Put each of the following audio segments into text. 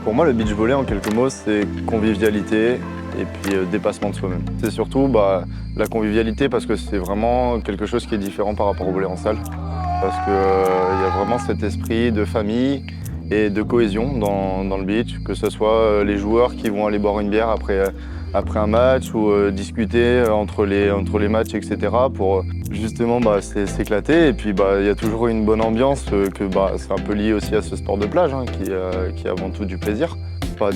Pour moi, le beach volley, en quelques mots, c'est convivialité et puis dépassement de soi-même. C'est surtout la convivialité parce que c'est vraiment quelque chose qui est différent par rapport au volley en salle. Parce qu'il y a vraiment cet esprit de famille et de cohésion dans le beach, que ce soit les joueurs qui vont aller boire une bière après un match ou discuter entre les matchs, etc. pour justement s'éclater. Et puis il y a toujours une bonne ambiance, c'est un peu lié aussi à ce sport de plage hein, qui est avant tout du plaisir.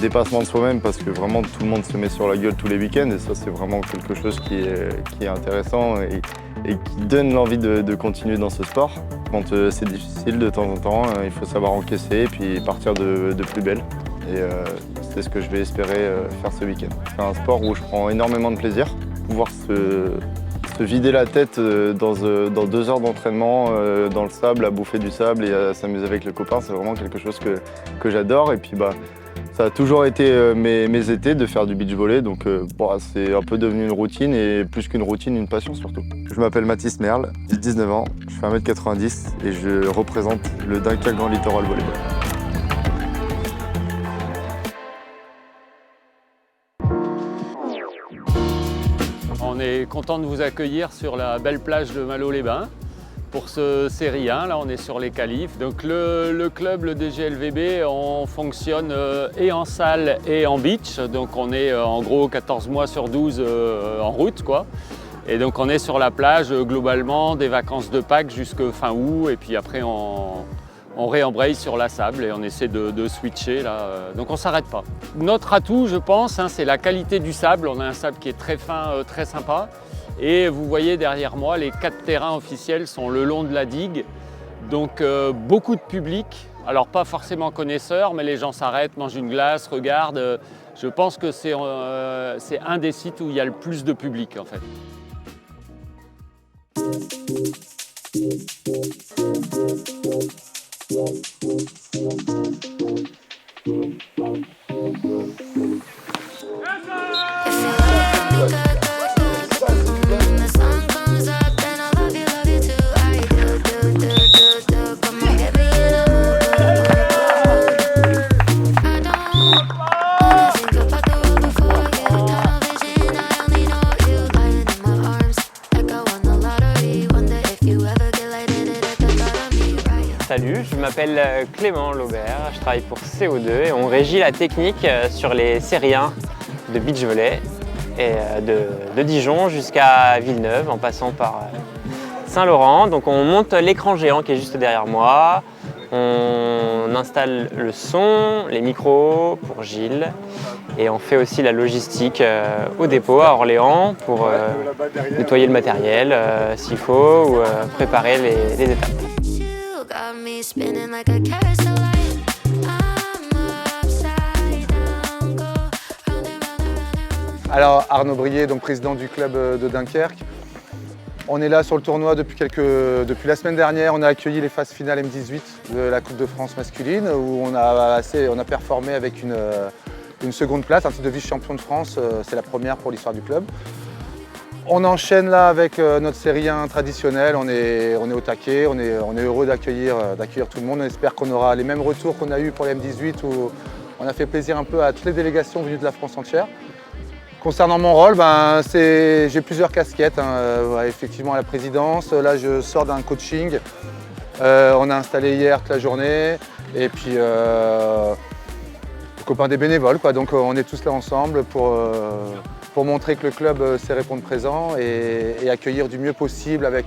Dépassement de soi-même parce que vraiment tout le monde se met sur la gueule tous les week-ends et ça c'est vraiment quelque chose qui est intéressant et qui donne l'envie de continuer dans ce sport. Quand c'est difficile de temps en temps, il faut savoir encaisser et puis partir de plus belle. Et c'est ce que je vais espérer faire ce week-end. C'est un sport où je prends énormément de plaisir. Pouvoir se vider la tête dans 2 heures d'entraînement dans le sable, à bouffer du sable et à s'amuser avec les copains, c'est vraiment quelque chose que j'adore. Et puis ça a toujours été mes étés de faire du beach volley, donc c'est un peu devenu une routine et plus qu'une routine, une passion surtout. Je m'appelle Mathis Merle, j'ai 19 ans, je fais 1m90 et je représente le Dunkerque Grand Littoral Volleyball. On est content de vous accueillir sur la belle plage de Malo-les-Bains pour ce série 1. Là, on est sur les qualifs. Donc le club, le DGLVB, on fonctionne et en salle et en beach. Donc on est en gros 14 mois sur 12 en route, quoi. Et donc on est sur la plage globalement des vacances de Pâques jusqu'à fin août. Et puis après on réembraye sur la sable et on essaie de switcher là. Donc on ne s'arrête pas. Notre atout, je pense, hein, c'est la qualité du sable. On a un sable qui est très fin, très sympa. Et vous voyez derrière moi, les 4 terrains officiels sont le long de la digue. Donc beaucoup de public. Alors pas forcément connaisseurs, mais les gens s'arrêtent, mangent une glace, regardent. Je pense que c'est un des sites où il y a le plus de public en fait. Salut, je m'appelle Clément Laubert, je travaille pour CO2 et on régit la technique sur les séries 1 de beach volley et de Dijon jusqu'à Villeneuve en passant par Saint-Laurent. Donc on monte l'écran géant qui est juste derrière moi, on installe le son, les micros pour Gilles et on fait aussi la logistique au dépôt à Orléans pour nettoyer le matériel s'il faut ou préparer les étapes. Alors Arnaud Brier, donc président du club de Dunkerque. On est là sur le tournoi depuis la semaine dernière. On a accueilli les phases finales M18 de la Coupe de France masculine où on a performé avec une seconde place, un titre de vice-champion de France. C'est la première pour l'histoire du club. On enchaîne là avec notre série 1 traditionnelle, on est au taquet, on est heureux d'accueillir tout le monde. On espère qu'on aura les mêmes retours qu'on a eu pour les M18 où on a fait plaisir un peu à toutes les délégations venues de la France entière. Concernant mon rôle, j'ai plusieurs casquettes, effectivement à la présidence. Là je sors d'un coaching, on a installé hier toute la journée et puis copains des bénévoles, quoi. Donc on est tous là ensemble pour montrer que le club sait répondre présent et accueillir du mieux possible avec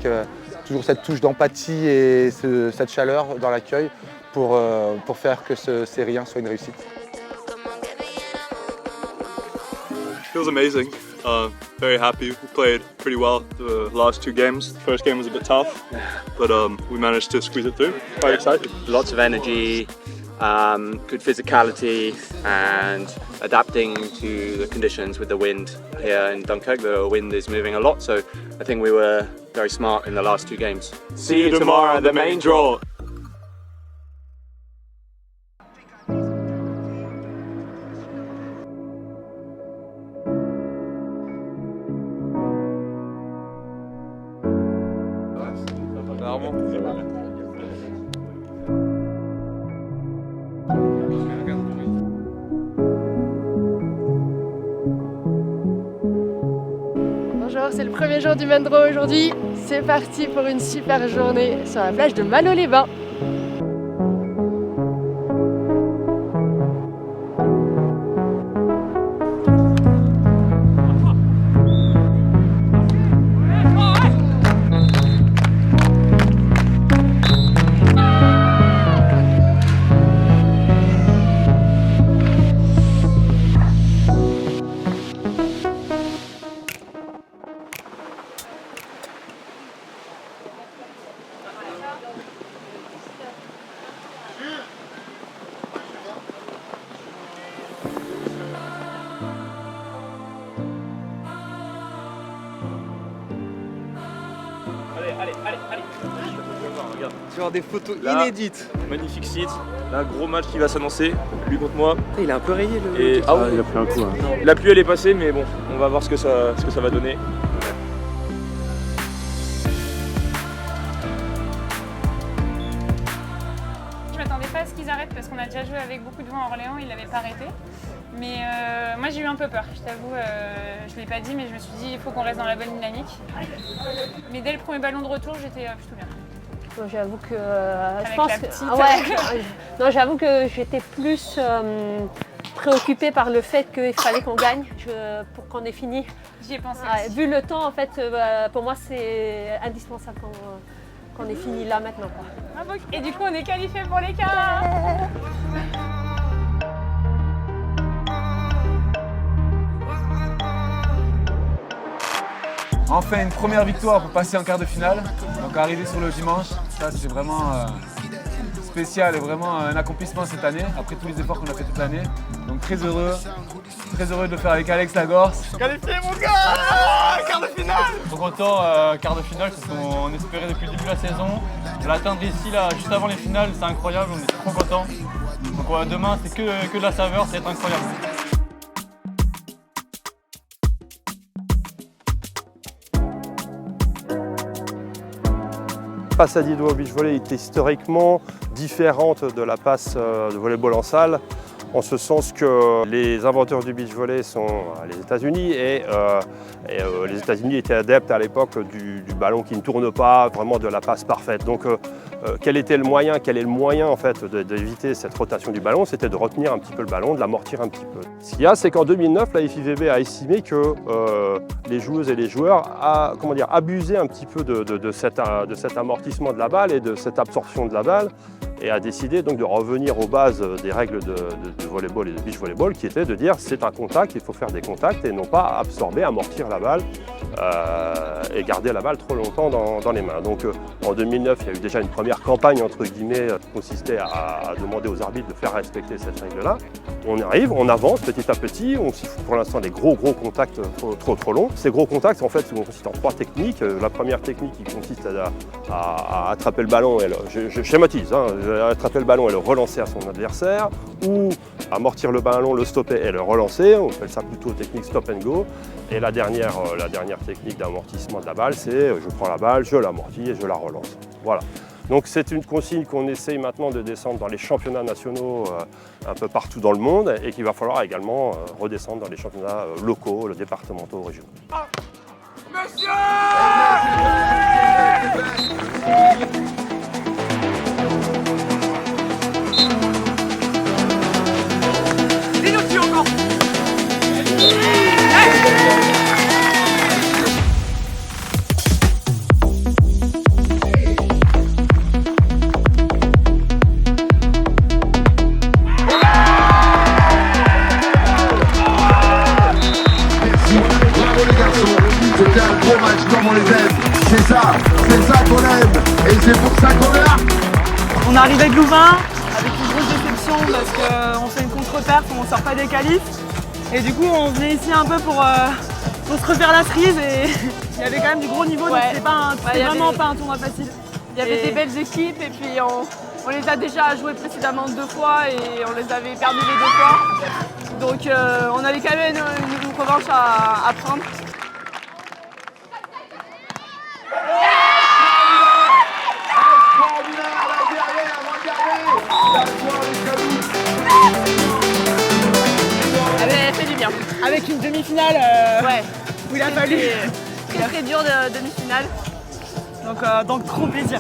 toujours cette touche d'empathie et cette chaleur dans l'accueil pour faire que ce série 1 soit une réussite. Feels amazing. Very happy. We played pretty well the last 2 games. The first game was a bit tough, but we managed to squeeze it through. Quite excited. Lots of energy, good physicality, and adapting to the conditions with the wind here in Dunkirk. The wind is moving a lot, so I think we were very smart in the last 2 games. See you tomorrow at the main draw. c'est le premier jour du main draw aujourd'hui. C'est parti pour une super journée sur la plage de Malo-les-Bains. Allez. Genre des photos inédites. Magnifique site. Là, gros match qui va s'annoncer. Lui contre moi. Il a un peu rayé le. Et... Ah, il a pris un coup. Hein. La pluie elle est passée, mais bon, on va voir ce que ça va donner. Je m'attendais pas à ce qu'ils arrêtent parce qu'on a déjà joué avec beaucoup de vent à Orléans, ils l'avaient pas arrêté. Mais moi j'ai eu un peu peur, je t'avoue, je l'ai pas dit mais je me suis dit il faut qu'on reste dans la bonne dynamique. Mais dès le premier ballon de retour j'étais plutôt bien. J'avoue que je pense que non, j'avoue que j'étais plus préoccupée par le fait qu'il fallait qu'on gagne pour qu'on ait fini. J'y ai pensé. Vu le temps en fait, pour moi c'est indispensable qu'on ait fini là maintenant, quoi. Et du coup on est qualifiés pour les quarts. Enfin une première victoire pour passer en quart de finale. Donc arriver sur le dimanche, ça c'est vraiment spécial et vraiment un accomplissement cette année, après tous les efforts qu'on a fait toute l'année. Donc très heureux de le faire avec Alex Lagorce. Qualifié mon gars, quart de finale. Trop content, quart de finale, c'est ce qu'on espérait depuis le début de la saison. L'atteindre ici, là, juste avant les finales, c'est incroyable, on est trop contents. Donc demain, c'est que de la saveur, ça va être incroyable. La passe à 10 doigts au beach volley est historiquement différente de la passe de volleyball en salle, en ce sens que les inventeurs du beach volley sont les États-Unis et les États-Unis étaient adeptes à l'époque du ballon qui ne tourne pas, vraiment de la passe parfaite. Donc quel est le moyen en fait d'éviter cette rotation du ballon? C'était de retenir un petit peu le ballon, de l'amortir un petit peu. Ce qu'il y a, c'est qu'en 2009, la FIVB a estimé que les joueuses et les joueurs abusaient un petit peu de cet amortissement de la balle et de cette absorption de la balle, et a décidé donc de revenir aux bases des règles de volleyball et de beach volleyball, qui était de dire c'est un contact, il faut faire des contacts et non pas absorber, amortir la balle et garder la balle trop longtemps dans les mains. Donc en 2009, il y a eu déjà une première campagne entre guillemets qui consistait à demander aux arbitres de faire respecter cette règle-là. On avance petit à petit, on s'y fout pour l'instant des gros contacts trop longs. Ces gros contacts en fait consistent en 3 techniques. La première technique qui consiste à attraper le ballon, je schématise, hein, attraper le ballon et le relancer à son adversaire, ou amortir le ballon, le stopper et le relancer. On appelle ça plutôt technique stop and go. Et la dernière technique d'amortissement de la balle, c'est je prends la balle, je l'amortis et je la relance. Voilà. Donc c'est une consigne qu'on essaye maintenant de descendre dans les championnats nationaux un peu partout dans le monde, et qu'il va falloir également redescendre dans les championnats locaux, départementaux, régionaux. Monsieur encore. C'était un gros match comme on les aime. C'est ça qu'on aime. Et c'est pour ça qu'on est là. On est arrivé de Louvain avec une grosse déception parce qu'on fait une contre-perf, on ne sort pas des qualifs. Et du coup on venait ici un peu pour se refaire la cerise, et il y avait quand même du gros niveau, donc c'était vraiment pas un tournoi facile. Il y avait des belles équipes et puis on les a déjà jouées précédemment 2 fois et on les avait perdues les 2 fois. Donc on avait quand même une revanche à prendre. Elle fait du bien. Avec une demi-finale où il a fallu très dur de demi-finale. Donc trop plaisir.